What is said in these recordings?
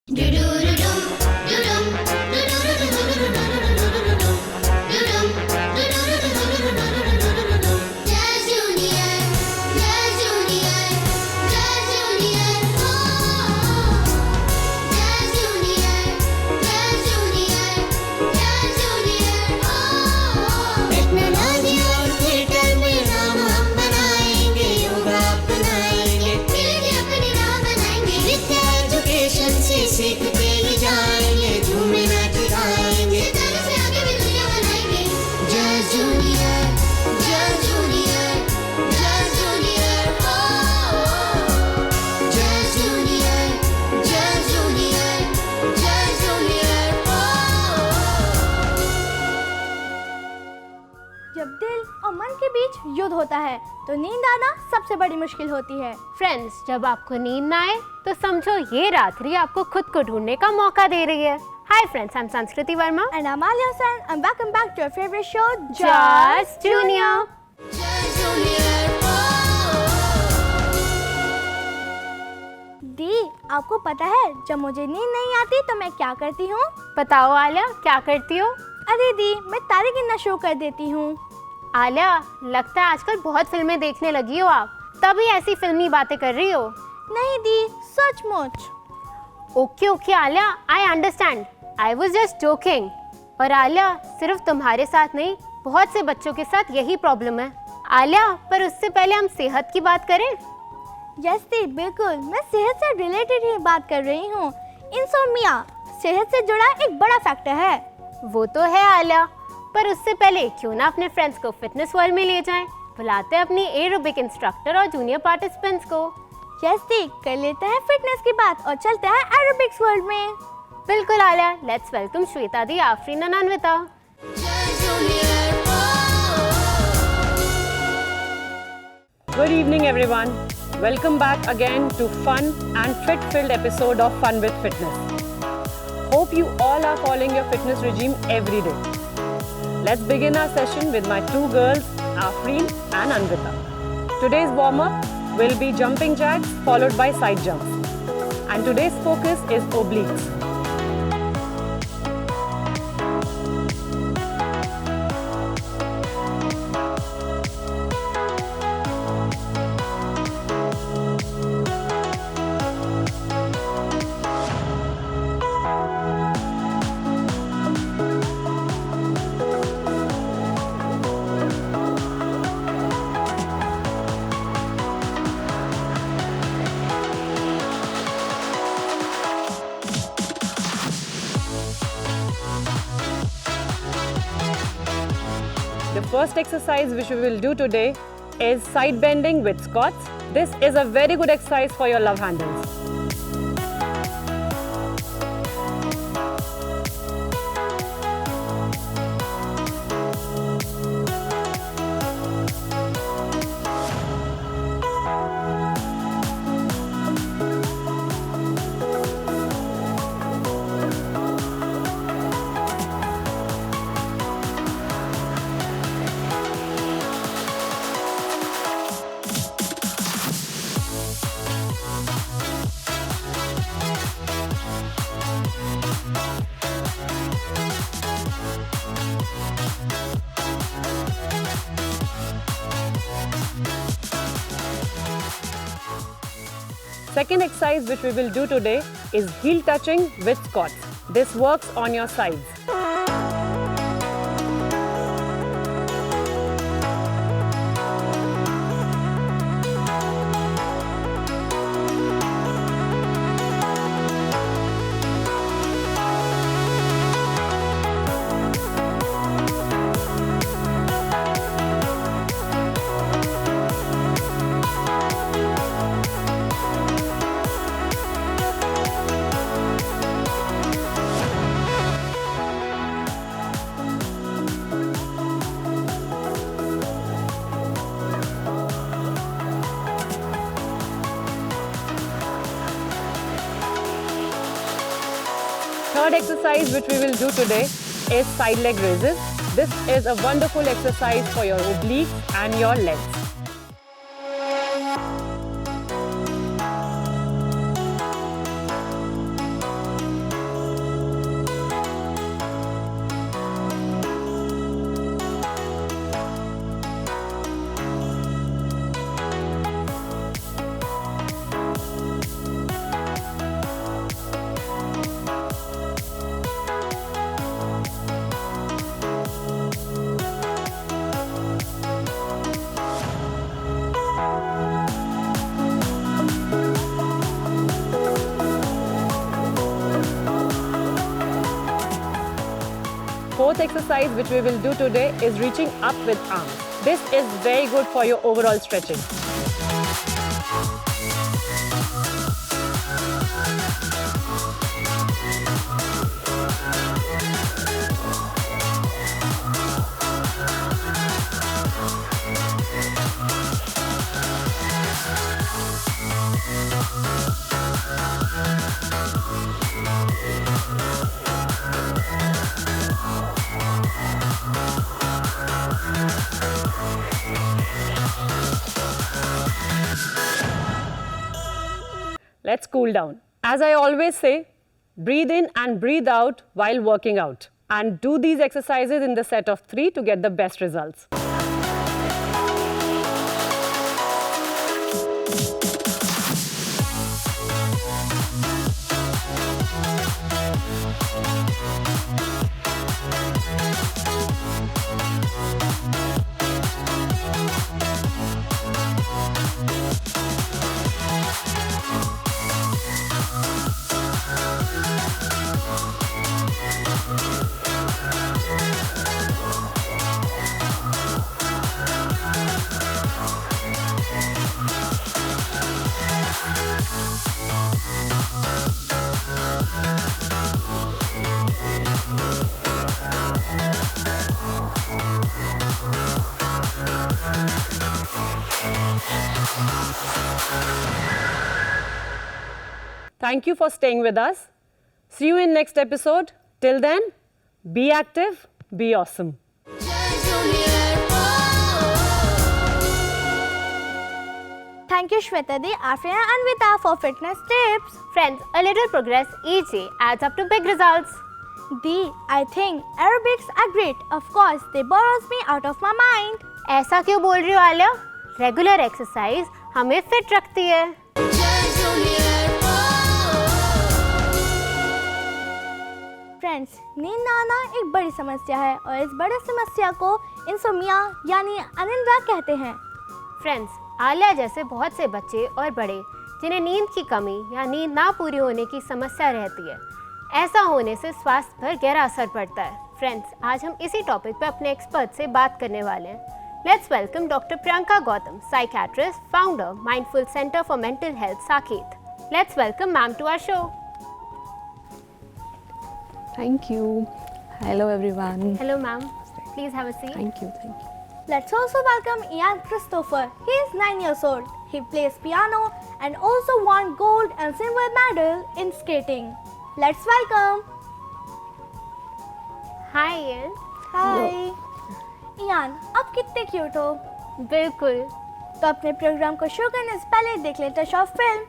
जब दिल और मन के बीच युद्ध होता है तो नींद आना सबसे बड़ी मुश्किल होती है। फ्रेंड्स, जब आपको नींद ना आए तो समझो ये रात्रि आपको खुद को ढूंढने का मौका दे रही है। Hi friends, I'm Sanskriti Verma and I'm Alia Sen and welcome back to our favorite show Just Junior। दी, आपको पता है जब मुझे नींद नहीं आती तो मैं क्या करती हूँ? बताओ आलिया, क्या करती हो? अरे दी, मैं तारे गिनना शुरू कर देती हूँ। आलिया, लगता है आजकल बहुत फिल्में देखने लगी हो आप, तभी ऐसी फिल्मी बातें कर रही हो। नहीं दी, सचमुच। Okay Alia, I understand, I was just joking. और आलिया, सिर्फ तुम्हारे साथ नहीं, बहुत से बच्चों के साथ यही प्रॉब्लम है। आलिया, पर उससे पहले हम सेहत की बात करें। यस दी, बिल्कुल, मैं सेहत से रिलेटेड ही बात कर रही हूँ। इंसोम्निया सेहत से जुड़ा एक बड़ा फैक्टर है। वो तो है आलिया, पर उससे पहले क्यों ना अपने फ्रेंड्स को फिटनेस वर्ल्ड में ले जाएं? बुलाते हैं अपनी एरोबिक इंस्ट्रक्टर और जूनियर पार्टिसिपेंट्स को। यस दी, कर लेते हैं फिटनेस की बात और चलते हैं एरोबिक्स वर्ल्ड में। बिल्कुल आलिया, लेट्स वेलकम श्वेता दी, आफरीन और Anvita. Good evening everyone. Welcome back again to fun and fit-filled episode of Fun with Fitness. Hope you all are following your fitness regime every day. Let's begin our session with my two girls, Afreen and Anvita. Today's warm-up will be jumping jacks followed by side jumps. And today's focus is obliques. The first exercise which we will do today is side bending with squats. This is a very good exercise for your love handles. Second exercise which we will do today is heel touching with squats. This works on your sides. Third exercise which we will do today is side leg raises. This is a wonderful exercise for your obliques and your legs. fourth exercise which we will do today is reaching up with arms. This is very good for your overall stretching. Let's cool down. As I always say, breathe in and breathe out while working out. And do these exercises in the set of 3 to get the best results. Thank you for staying with us. See you in next episode. Till then, be active, be awesome. Thank you Shweta Di, Afrina and Vita for fitness tips. Friends, a little progress each day adds up to big results. Di, I think aerobics are great. Of course, they borrows me out of my mind. ऐसा क्यों बोल रही हो Alia? Regular exercise हमें fit रखती है. Friends, नींद आना एक बड़ी समस्या है और इस बड़ी समस्या को इंसोम्निया यानी अनिद्रा कहते हैं. फ्रेंड्स, आलिया जैसे बहुत से बच्चे और बड़े जिन्हें नींद की कमी या नींद ना पूरी होने की समस्या रहती है, ऐसा होने से स्वास्थ्य पर गहरा असर पड़ता है. फ्रेंड्स, आज हम इसी टॉपिक पर अपने एक्सपर्ट से बात करने वाले हैं. Let's welcome doctor Priyanka Gautam, psychiatrist, founder, Mindful Centre for Mental Health, Saket. Let's welcome ma'am to our show. Thank you. Hello everyone. Hello ma'am. Please have a seat. Thank you, thank you. Let's also welcome Ian Christopher. He is 9 years old. He plays piano and also won gold and silver medal in skating. Let's welcome. Hi Ian. Hi. Ian, आप कितने cute हो. बिल्कुल. तो अपने programme को शुरू करने से पहले देख लेते हैं शॉर्ट फिल्म.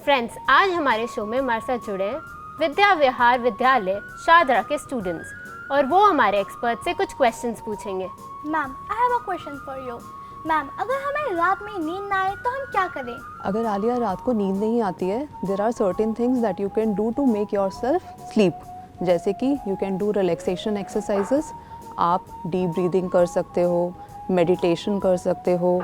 फ्रेंड्स, आज हमारे शो में हमारे साथ जुड़े हैं विद्या विहार विद्यालय शाहदरा के स्टूडेंट्स और वो हमारे एक्सपर्ट से कुछ क्वेश्चंस पूछेंगे. Ma'am, I have a question for you. Ma'am, अगर हमें रात में नींद ना आए तो हम क्या करें? अगर आलिया रात को नींद नहीं आती है, there are certain things that you can do to make yourself sleep. जैसे कि you can do relaxation exercises. आप डीप ब्रीदिंग कर सकते हो, मेडिटेशन कर सकते हो,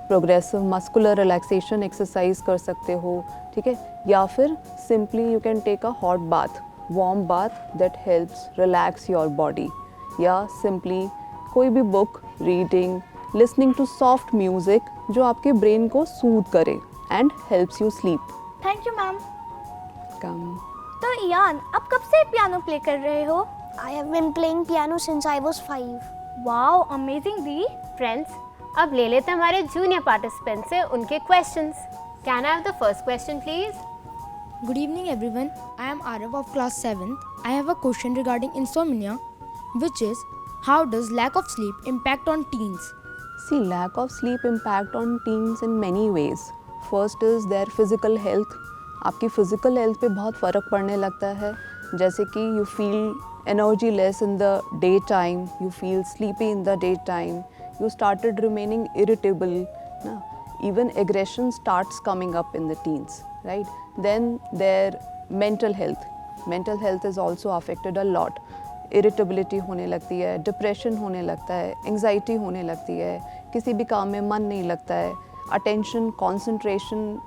प्रोग्रेसिव मस्कुलर रिलैक्सेशन एक्सरसाइज कर सकते हो, ठीक है. या फिर simply you can take a hot bath, warm bath that helps relax your body. या सिंपली कोई भी book reading, listening to soft music जो आपके ब्रेन को सूद करे and helps you sleep. Thank you ma'am. Come. तो इयान, आप कब से पियानो प्ले कर रहे हो? I have been playing piano since I was 5. Wow, amazing the. Friends, अब ले लेते हैं हमारे जूनियर पार्टिसिपेंट से उनके questions. Can I have the first question please? Good evening everyone. I am Arav of class 7th. I have a question regarding insomnia, which is how does lack of sleep impact on teens? See, lack of sleep impact on teens in many ways. First is their physical health. आपकी physical health पे बहुत फ़र्क पड़ने लगता है, जैसे कि you feel energy less in the daytime, you feel sleepy in the daytime, you started remaining irritable, ना? Even aggression starts coming up in the teens, right? Then their mental health is also affected a lot. Irritability होने लगती है, depression होने लगता है, anxiety होने लगती है, किसी भी काम में मन नहीं लगता है, attention, concentration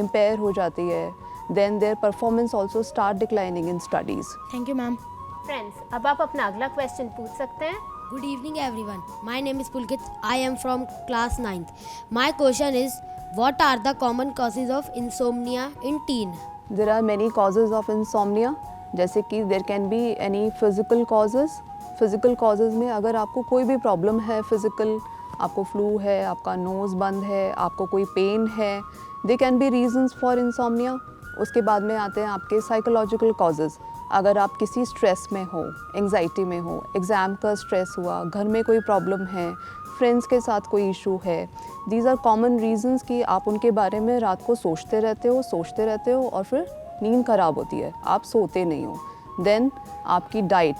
impair हो जाती है. Then their performance also start declining in studies. Thank you ma'am. Friends, अब आप अपना अगला क्वेश्चन पूछ सकते हैं। Good evening everyone. My name is Pulkit. I am from class 9th. My question is, what are the common causes of insomnia in teen? There are many causes of insomnia. जैसे कि there can be any physical causes. Physical causes में अगर आपको कोई भी problem है physical, आपको flu है, आपका नोज़ बंद है, आपको कोई पेन है, they can be reasons for insomnia. उसके बाद में आते हैं आपके साइकोलॉजिकल कॉजेज़। अगर आप किसी स्ट्रेस में हो, एंग्जाइटी में हो, एग्ज़ाम का स्ट्रेस हुआ, घर में कोई प्रॉब्लम है, फ्रेंड्स के साथ कोई इशू है, दीज आर कॉमन रीजंस कि आप उनके बारे में रात को सोचते रहते हो और फिर नींद ख़राब होती है, आप सोते नहीं हो। देन आपकी डाइट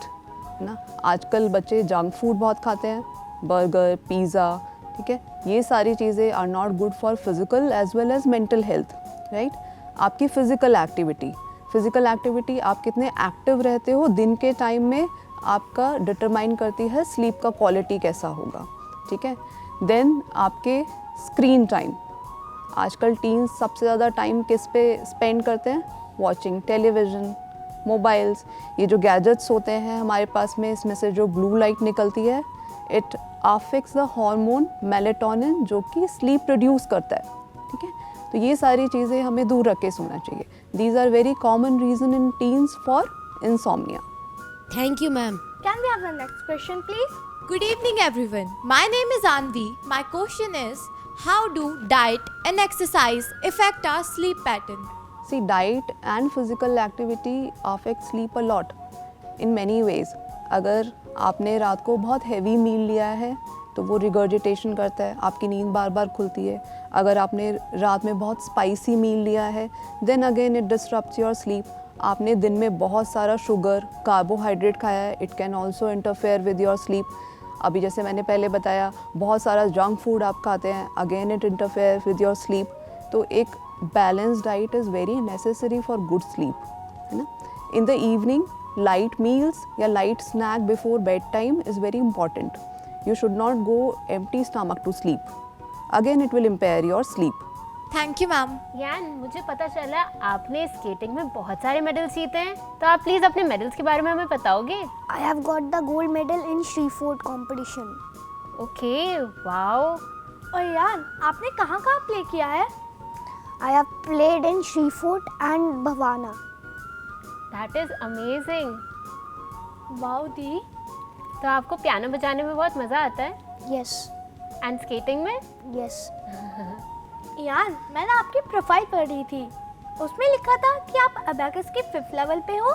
ना, आजकल बच्चे जंक फूड बहुत खाते हैं, बर्गर, पिज़्ज़ा, ठीक है, ये सारी चीज़ें are not good for physical as well as mental health, right. आपकी फ़िज़िकल एक्टिविटी आप कितने एक्टिव रहते हो दिन के टाइम में आपका डिटरमाइन करती है स्लीप का क्वालिटी कैसा होगा, ठीक है। देन आपके स्क्रीन टाइम, आजकल टीन्स सबसे ज़्यादा टाइम किस पे स्पेंड करते हैं? वॉचिंग टेलीविज़न, मोबाइल्स, ये जो गैजेट्स होते हैं हमारे पास में, इसमें से जो ब्लू लाइट निकलती है, it affects the hormone melatonin जो कि स्लीप प्रोड्यूस करता है, ठीक है। तो ये सारी चीज़ें हमें दूर रख के सोना चाहिए। These are very common reason in teens for insomnia. Thank you ma'am. Can we have the next question, please? Good evening everyone. My name is Anvi. My question is, how do diet and exercise affect our sleep pattern? See, diet and physical activity affect sleep a lot in many ways. अगर आपने रात को बहुत heavy मील लिया है तो वो regurgitation करता है, आपकी नींद बार बार खुलती है। अगर आपने रात में बहुत स्पाइसी मील लिया है, then again it disturbs your sleep. आपने दिन में बहुत सारा शुगर, कार्बोहाइड्रेट खाया है, it can also interfere with your sleep. अभी जैसे मैंने पहले बताया, बहुत सारा जंक फूड आप खाते हैं, again it interfere with your sleep. तो एक balance diet is very necessary for good sleep, है ना। In the evening light meals या light snack before bed time is very important. You should not go empty stomach to sleep. Again, it will impair your sleep. Thank you ma'am. यान, मुझे पता चला आपने skating में बहुत सारे medals जीते हैं, तो आप प्लीज अपने मेडल्स के बारे में हमें बताओगे? I have got the gold medal in Shreveport competition. Okay, wow. और यान, आपने कहाँ प्ले किया है? I have played in Shreveport and Bhavana. That is amazing. Wow दी। तो आपको पियानो बजाने में बहुत मज़ा आता है? Yes, एंड स्केटिंग में? yes. यान, मैंने आपकी प्रोफाइल पढ़ी थी, उसमें लिखा था कि आप अबैकस के 5th लेवल पे हो।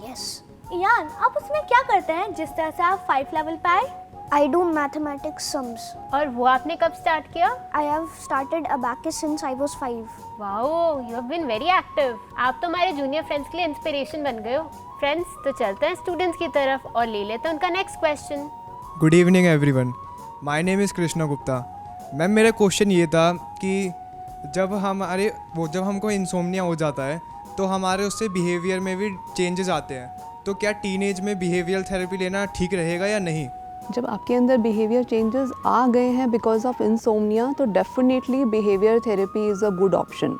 Yes. यान, आप उसमें क्या करते हैं जिस तरह से आप 5 लेवल पे आए? I do mathematics sums. और वो आपने कब स्टार्ट किया? I have started abacus since I was 5. Wow, you have been very active. आप तो हमारे जूनियर फ्रेंड्स के लिए इंस्पिरेशन बन गए हो। फ्रेंड्स, तो चलते हैं स्टूडेंट्स की तरफ और ले लेते हैं उनका next question. Good evening everyone, my name is Krishna Gupta. Ma'am, मेरा क्वेश्चन ये था कि जब हमको इंसोम्निया हो जाता है तो हमारे उससे बिहेवियर में भी चेंजेस आते हैं, तो क्या टीनेज में बिहेवियर थेरेपी लेना ठीक रहेगा या नहीं? जब आपके अंदर बिहेवियर चेंजेस आ गए हैं बिकॉज ऑफ इंसोम्निया, तो definitely behaviour therapy is a good option,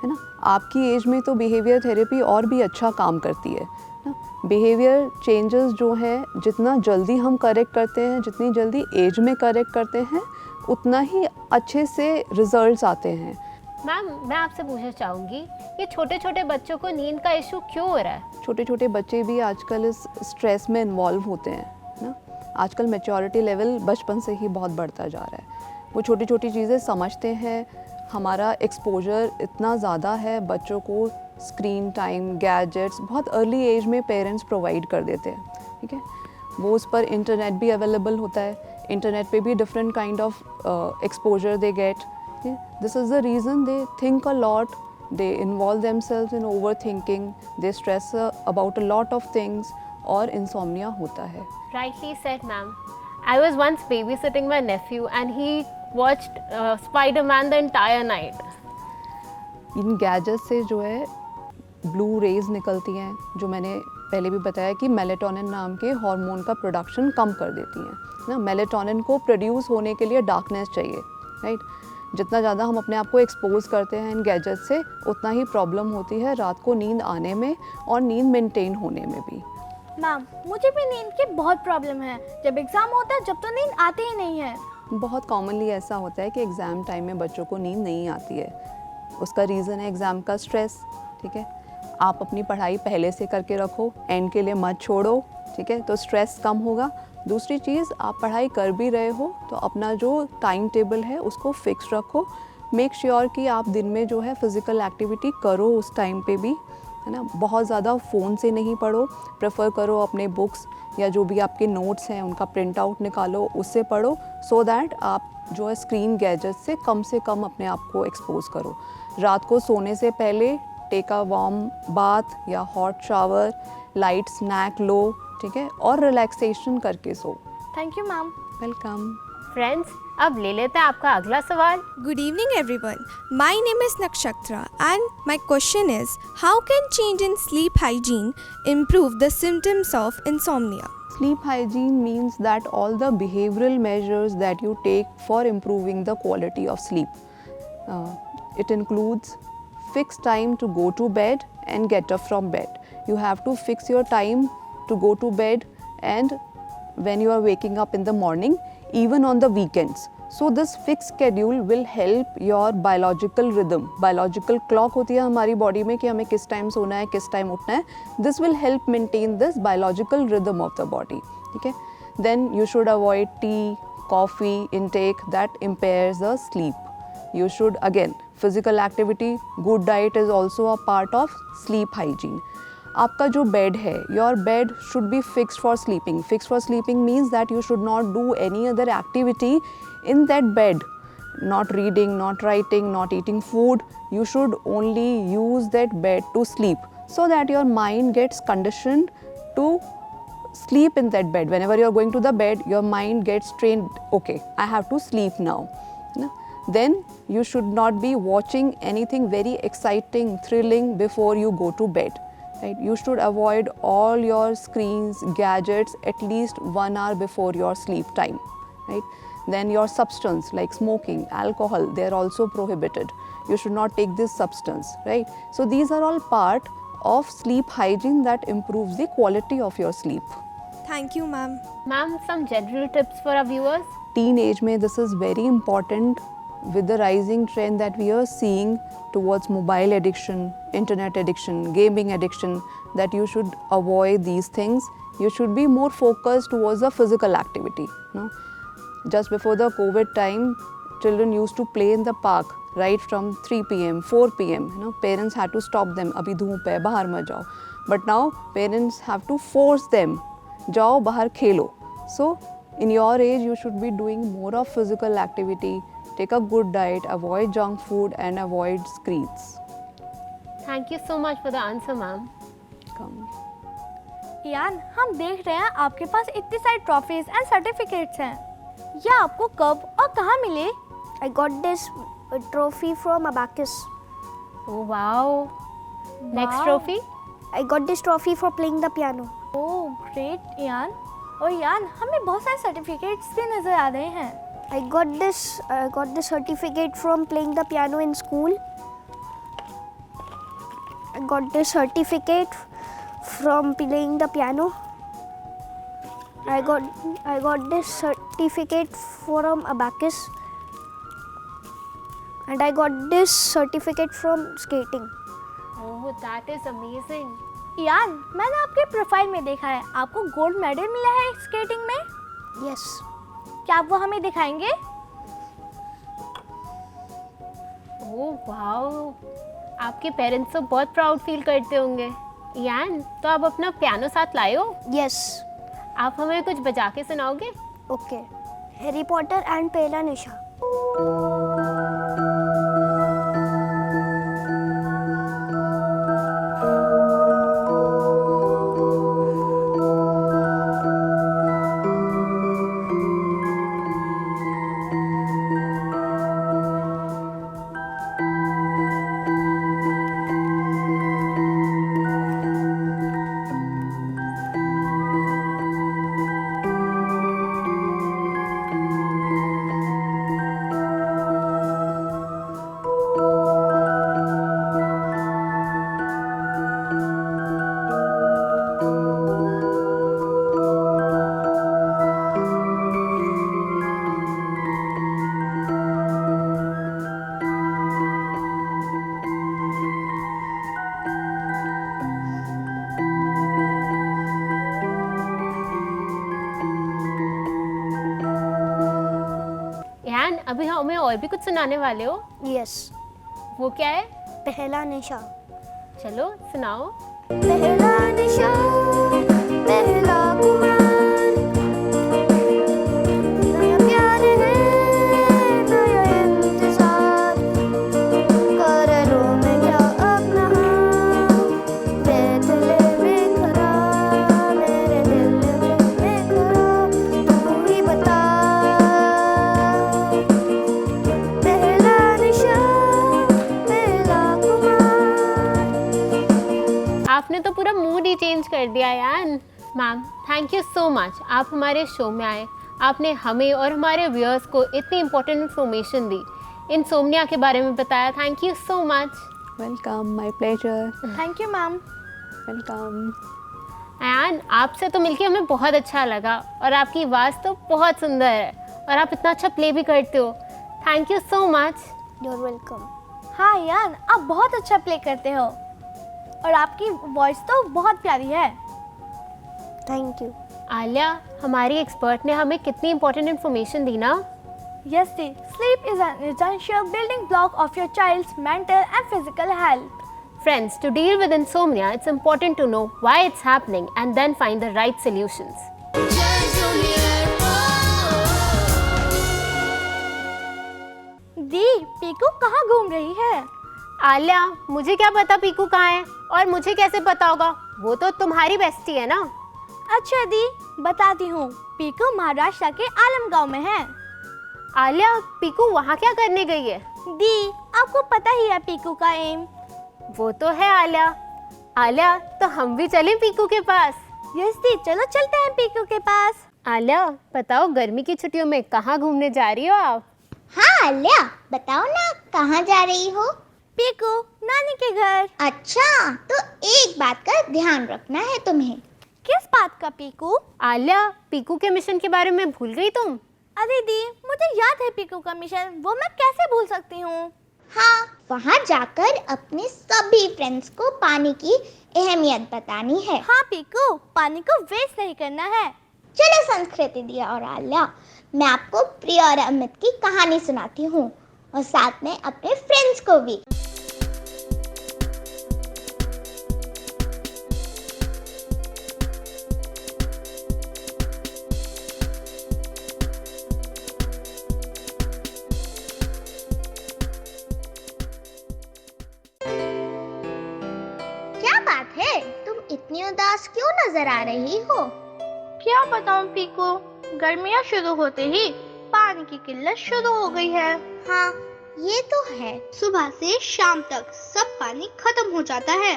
है ना। आपकी एज में तो बिहेवियर थेरेपी और भी अच्छा काम करती है ना। बिहेवियर चेंजेस जो हैं, जितना जल्दी हम करेक्ट करते हैं, जितनी जल्दी एज में करेक्ट करते हैं, उतना ही अच्छे से रिजल्ट्स आते हैं। मैम मैं आपसे पूछना चाहूँगी ये छोटे छोटे बच्चों को नींद का इशू क्यों हो रहा है? छोटे छोटे बच्चे भी आजकल इस स्ट्रेस में इन्वॉल्व होते हैं ना। आजकल मैच्योरिटी लेवल बचपन से ही बहुत बढ़ता जा रहा है। वो छोटी छोटी चीज़ें समझते हैं। हमारा एक्सपोजर इतना ज़्यादा है, बच्चों को स्क्रीन टाइम, गैजेट्स बहुत अर्ली एज में पेरेंट्स प्रोवाइड कर देते हैं, ठीक है। वो उस पर इंटरनेट भी अवेलेबल होता है, इंटरनेट पे भी different kind of exposure they get. This is the reason they think a lot, they involve themselves in overthinking, they stress about a lot of things और insomnia होता है। Rightly said, ma'am. I was once babysitting my nephew and he watched Spider-Man the entire night. In gadget से जो है blue rays निकलती हैं, जो मैंने पहले भी बताया कि मेलेटोनिन नाम के हार्मोन का प्रोडक्शन कम कर देती हैं ना। मेलेटोनिन को प्रोड्यूस होने के लिए डार्कनेस चाहिए, राइट। जितना ज़्यादा हम अपने आप को एक्सपोज करते हैं इन गैजेट से, उतना ही प्रॉब्लम होती है रात को नींद आने में और नींद मेंटेन होने में भी। मैम मुझे भी नींद की बहुत प्रॉब्लम है। जब एग्ज़ाम होता है जब तो नींद आती ही नहीं है। बहुत कॉमनली ऐसा होता है कि एग्ज़ाम टाइम में बच्चों को नींद नहीं आती है। उसका रीज़न है एग्ज़ाम का स्ट्रेस, ठीक है। आप अपनी पढ़ाई पहले से करके रखो, एंड के लिए मत छोड़ो, ठीक है, तो स्ट्रेस कम होगा। दूसरी चीज़, आप पढ़ाई कर भी रहे हो तो अपना जो टाइम टेबल है उसको फिक्स रखो। मेक श्योर कि आप दिन में जो है फिज़िकल एक्टिविटी करो उस टाइम पे भी, है ना। बहुत ज़्यादा फ़ोन से नहीं पढ़ो, प्रेफर करो अपने बुक्स या जो भी आपके नोट्स हैं उनका प्रिंट आउट निकालो, उससे पढ़ो, सो दैट आप जो है स्क्रीन गैजेट से कम अपने आप को एक्सपोज करो। रात को सोने से पहले टेक अ वार्म बाथ या हॉट शावर, लाइट स्नैक लो, ठीक है, और रिलैक्सेशन करके सो। Thank you ma'am. Welcome. Friends अब ले लेते हैं आपका अगला सवाल। Good evening everyone. My name is Nakshatra and my question is, how can change in sleep hygiene improve the symptoms of insomnia? Sleep hygiene means that all the behavioral measures that you take for improving the quality of sleep. It includes fixed time to go to bed and get up from bed. You have to fix your time to go to bed and when you are waking up in the morning, even on the weekends. So this fixed schedule will help your biological rhythm. Biological clock होती है हमारी body में कि हमें किस time सोना है, किस टाइम उठना है. This will help maintain this biological rhythm of the body. ठीक है. Then you should avoid tea, coffee intake that impairs the sleep. You should again physical activity, good diet is also a part of sleep hygiene. आपका जो bed है, your bed should be fixed for sleeping. Fixed for sleeping means that you should not do any other activity in that bed. Not reading, not writing, not eating food. You should only use that bed to sleep so that your mind gets conditioned to sleep in that bed. Whenever you are going to the bed, your mind gets trained, okay, I have to sleep now. Then you should not be watching anything very exciting, thrilling before you go to bed. Right? You should avoid all your screens, gadgets at least 1 hour before your sleep time. Right? Then your substance like smoking, alcohol, they are also prohibited. You should not take this substance. Right? So these are all part of sleep hygiene that improves the quality of your sleep. Thank you, ma'am. Ma'am, some general tips for our viewers. Teenage mein this is very important with the rising trend that we are seeing towards mobile addiction, internet addiction, gaming addiction, that you should avoid these things. You should be more focused towards the physical activity. Just before the COVID time, children used to play in the park right from 3 p.m., 4 p.m. Parents had to stop them. Abhi dhoop hai, bahar mat jao. But now parents have to force them. Jao bahar khelo. So in your age, you should be doing more of physical activity. Take a good diet, avoid junk food and avoid screens. Thank you so much for the answer, ma'am. Come. यान हम देख रहे हैं आपके पास इतनी सारी trophies and certificates हैं. ये आपको कब और कहाँ मिले? I got this trophy from Abacus. Oh wow. Next Wow. trophy. I got this trophy for playing the piano. Oh great यान. और यान हमें बहुत सारे सर्टिफिकेट्स भी नज़र आ रहे हैं. I got this certificate from playing the piano in school. I got this certificate from playing the piano. I got this certificate from Abacus. and I got this certificate from skating. Oh, that is amazing. यान, मैंने आपके profile में देखा है आपको gold medal मिला है skating में. Yes. क्या आप वो हमें दिखाएंगे? ओह वाओ, आपके पेरेंट्स तो बहुत प्राउड फील करते होंगे. यान, तो आप अपना पियानो साथ लाए हो? Yes. आप हमें कुछ बजा के सुनाओगे? Okay. Harry Potter and Pehla Nisha. यान, अभी हमें और भी कुछ सुनाने वाले हो? Yes. वो क्या है? पहला निशा. चलो सुनाओ. पहला निशा, पहला कुमार, नया प्यार है, नया इंतजार, कर लूं मैं क्या अपना हाथ, बैठले में खड़ा, मेरे दिल में खड़ा, तू ही बता. पहला निशा, पहला कुमार. आपने तो पूरा मूड ही चेंज कर दिया यान. Ma'am, thank you so much. आप हमारे शो में आए, आपने हमें और हमारे व्यूअर्स को इतनी इम्पोर्टेंट इन्फॉर्मेशन दी, इंसोम्निया के बारे में बताया. Thank you so much. Welcome, my pleasure. Thank you ma'am. Welcome. यान, आपसे तो मिलके हमें बहुत अच्छा लगा और आपकी आवाज़ तो बहुत सुंदर है और आप इतना अच्छा प्ले भी करते हो. Thank you so much. You're welcome. हाँ यान, आप बहुत अच्छा प्ले करते हो और आपकी वॉइस तो बहुत प्यारी है. Thank you. आलिया, हमारी एक्सपर्ट ने हमें कितनी इंपॉर्टेंट इन्फॉर्मेशन दी ना. Yes, Dee. Sleep is an essential building block of your child's mental and physical health. Friends, to deal with insomnia, it's important to know why it's happening and then find the right solutions. दी, पीकू कहाँ घूम रही है? आलिया, मुझे क्या पता पीकू कहाँ है और मुझे कैसे पता होगा? वो तो तुम्हारी बेस्टी है ना. अच्छा दी, बताती हूँ. पीकू महाराष्ट्र के आलमगांव में है. आलिया, पीकू वहाँ क्या करने गई है? दी, आपको पता ही है पीकू का एम. वो तो है आलिया. आलिया, तो हम भी चलें पीकू के पास? यस दी, चलो चलते हैं पीकू के पास. आलिया, बताओ गर्मी की छुट्टियों में कहाँ घूमने जा रही हो आप? हाँ आलिया, बताओ ना कहाँ जा रही हो? पीकू, नानी के घर. अच्छा, तो एक बात का ध्यान रखना है तुम्हें. किस बात का पीकू? आलिया, पीकू के मिशन के बारे में भूल गई तुम? अरे दी, मुझे याद है पीकू का मिशन, वो मैं कैसे भूल सकती हूँ. हाँ, वहाँ जाकर अपने सभी फ्रेंड्स को पानी की अहमियत बतानी है. हाँ पीकू, पानी को वेस्ट नहीं करना है. चलो संस्कृति दिया और आलिया, मैं आपको प्रिया और अमित की कहानी सुनाती हूँ और साथ में अपने फ्रेंड्स को भी. क्या बात है, तुम इतनी उदास क्यों नजर आ रही हो? क्या बताऊं पीकू, गर्मियाँ शुरू होते ही पानी की किल्लत शुरू हो गई है. हाँ, ये तो है. सुबह से शाम तक सब पानी खत्म हो जाता है.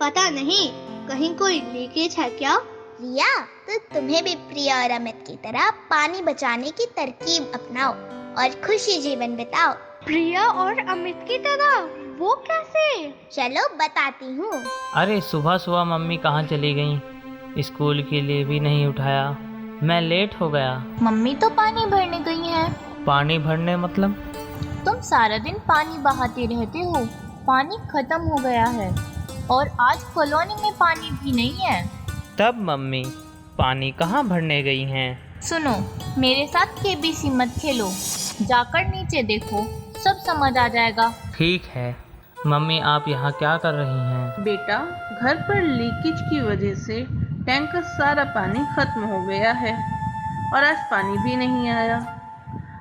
पता नहीं कहीं कोई लीकेज है क्या? रिया, तो तुम्हें भी प्रिया और अमित की तरह पानी बचाने की तरकीब अपनाओ और खुशी जीवन बिताओ. प्रिया और अमित की तरह? वो कैसे? चलो बताती हूँ. अरे सुबह सुबह मम्मी कहाँ चली गई? स्कूल के लिए भी नहीं उठाया. मैं लेट हो गया. मम्मी तो पानी भरने गई हैं. पानी भरने मतलब? तुम सारा दिन पानी बहाते रहते हो, पानी खत्म हो गया है और आज कॉलोनी में पानी भी नहीं है। तब मम्मी पानी कहाँ भरने गई हैं? सुनो, मेरे साथ केबीसी मत खेलो, जाकर नीचे देखो, सब समझ आ जाएगा। ठीक है मम्मी, आप यहाँ क्या कर रही हैं? बेटा, घर पर लीकेज की वजह से टैंक का सारा पानी खत्म हो गया है और आज पानी भी नहीं आया।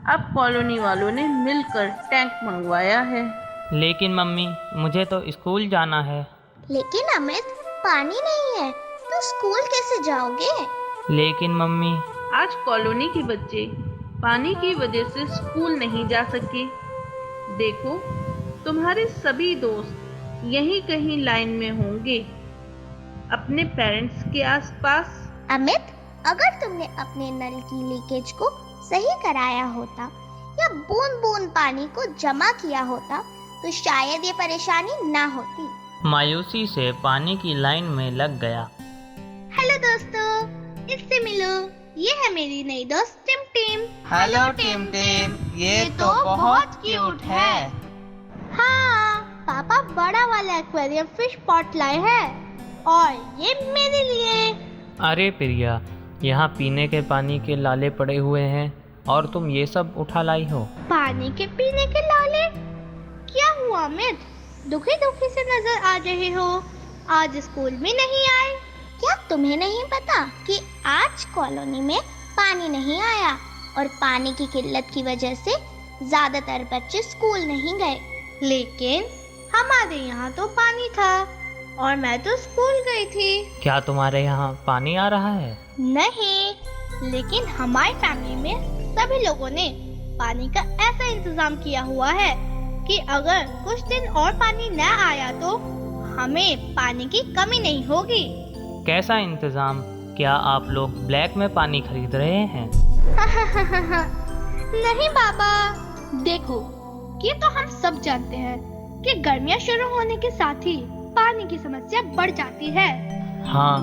अब कॉलोनी वालों ने मिलकर टैंक मंगवाया है। लेकिन मम्मी, मुझे तो स्कूल जाना है। लेकिन अमित, पानी नहीं है तो स्कूल कैसे जाओगे? लेकिन मम्मी, आज कॉलोनी के बच्चे पानी की वजह से स्कूल नहीं जा सके। देखो, तुम्हारे सभी दोस्त यहीं कहीं लाइन में होंगे, अपने पेरेंट्स के आसपास। अमित, अगर तुमने अपने नल की लीकेज को सही कराया होता या बूंद बूंद पानी को जमा किया होता तो शायद ये परेशानी ना होती। मायूसी से पानी की लाइन में लग गया। हेलो दोस्तों, इससे मिलो, ये है मेरी नई दोस्त Tim Tim. Hello Tim Tim, ये तो बहुत क्यूट है। हाँ, पापा बड़ा वाला एक्वेरियम फिश पॉट लाए हैं और ये मेरे लिए। अरे प्रिया, यहाँ पीने के पानी के लाले पड़े हुए हैं और तुम ये सब उठा लाई हो। पानी के पीने के लाले? क्या हुआ अमित, दुखी दुखी से नजर आ रहे हो? आज स्कूल में नहीं आए? क्या तुम्हें नहीं पता कि आज कॉलोनी में पानी नहीं आया और पानी की किल्लत की वजह से ज्यादातर बच्चे स्कूल नहीं गए। लेकिन हमारे यहाँ तो पानी था और मैं तो स्कूल गई थी। क्या तुम्हारे यहाँ पानी आ रहा है? नहीं, लेकिन हमारी फैमिली में सभी लोगों ने पानी का ऐसा इंतजाम किया हुआ है कि अगर कुछ दिन और पानी न आया तो हमें पानी की कमी नहीं होगी। कैसा इंतजाम? क्या आप लोग ब्लैक में पानी खरीद रहे हैं? नहीं बाबा, देखो, ये तो हम सब जानते हैं कि गर्मियाँ शुरू होने के साथ ही पानी की समस्या बढ़ जाती है। हाँ,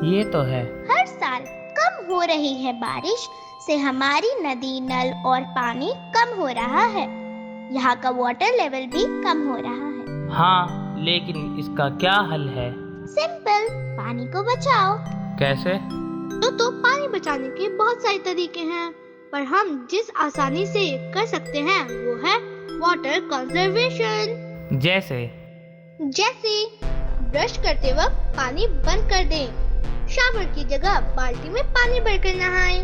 ये तो है। हर साल कम हो रही है बारिश से हमारी नदी, नल और पानी कम हो रहा है। यहाँ का वाटर लेवल भी कम हो रहा है। हाँ, लेकिन इसका क्या हल है? सिंपल, पानी को बचाओ। कैसे? तो पानी बचाने के बहुत सारे तरीके हैं, पर हम जिस आसानी से कर सकते हैं वो है वाटर कंजर्वेशन। जैसे ब्रश करते वक्त पानी बंद कर दें, शावर की जगह बाल्टी में पानी भरकर नहाएं,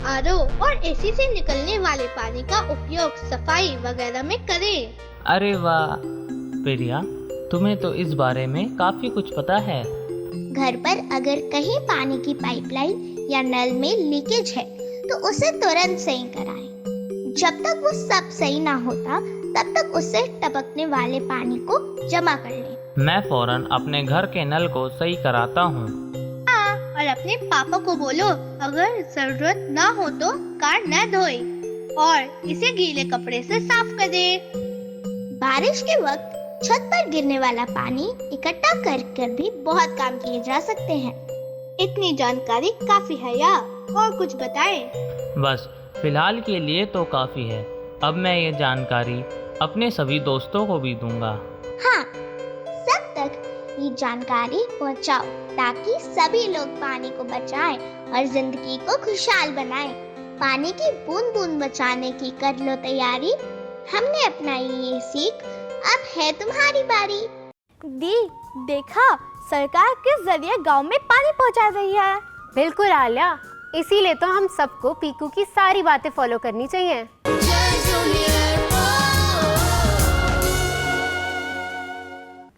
आरओ और एसी से निकलने वाले पानी का उपयोग सफाई वगैरह में करें। अरे वाह प्रिया, तुम्हें तो इस बारे में काफी कुछ पता है। घर पर अगर कहीं पानी की पाइपलाइन या नल में लीकेज है तो उसे तुरंत सही कराएं। जब तक वो सब सही ना होता तब तक उससे टपकने वाले पानी को जमा कर लें। मैं फौरन अपने घर के नल को सही कराता हूँ। हाँ, और अपने पापा को बोलो अगर जरूरत ना हो तो कार न धोए और इसे गीले कपड़े से साफ कर दे। बारिश के वक्त छत पर गिरने वाला पानी इकट्ठा कर भी बहुत काम किए जा सकते हैं। इतनी जानकारी काफी है या और कुछ बताएं? बस फिलहाल के लिए तो काफी है। अब मैं ये जानकारी अपने सभी दोस्तों को भी दूंगा। हाँ, सब तक ये जानकारी पहुंचाओ ताकि सभी लोग पानी को बचाएं और जिंदगी को खुशहाल बनाएं। पानी की बूंद बूंद बचाने की कर लो तैयारी। हमने अपनाई ये सीख, अब है तुम्हारी बारी। दी, देखा, सरकार किस जरिए गांव में पानी पहुंचा रही है। बिल्कुल आलिया, इसीलिए तो हम सबको पीकू की सारी बातें फॉलो करनी चाहिए।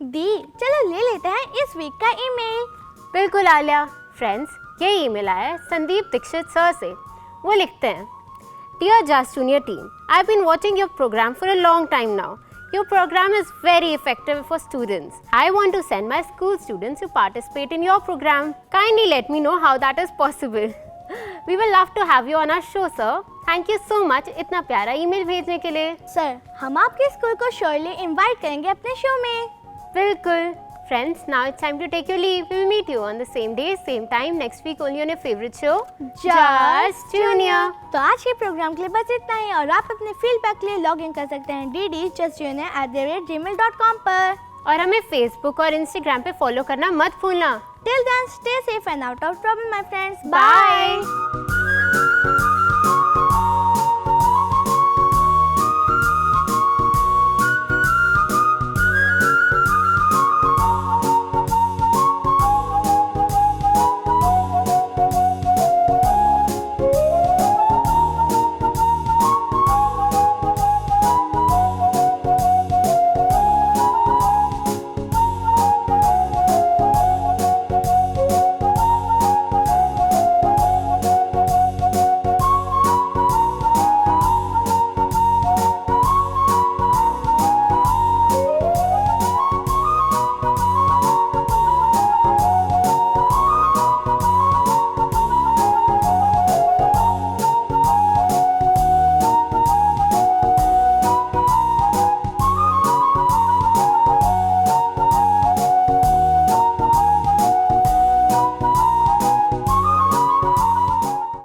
दी, चलो ले लेते हैं इस वीक का ईमेल। बिल्कुल आलिया। फ्रेंड्स, ये ईमेल आया है संदीप दीक्षित सर से। वो लिखते हैं, Dear Just Junior team, I've been watching your program for a long time now. Your program is very effective for students. I want to send my school students to participate in your program. Kindly let me know how that is possible. We will love to have you on our show, sir. Thank you so much इतना प्यारा email भेजने के लिए। Sir, हम आपके school को surely invite करेंगे अपने शो में। बिल्कुल। Friends, now it's time to take your leave. We will meet you on the same day, same time next week only on your favorite show, Just Junior. तो आज के programme के लिए बस इतना ही और आप अपने फीडबैक के लिए लॉग इन कर सकते हैं dd@justjunior@gmail.com पर और हमें Facebook और Instagram पे फॉलो करना मत भूलना. Till then, stay safe and out of trouble, my friends. Bye.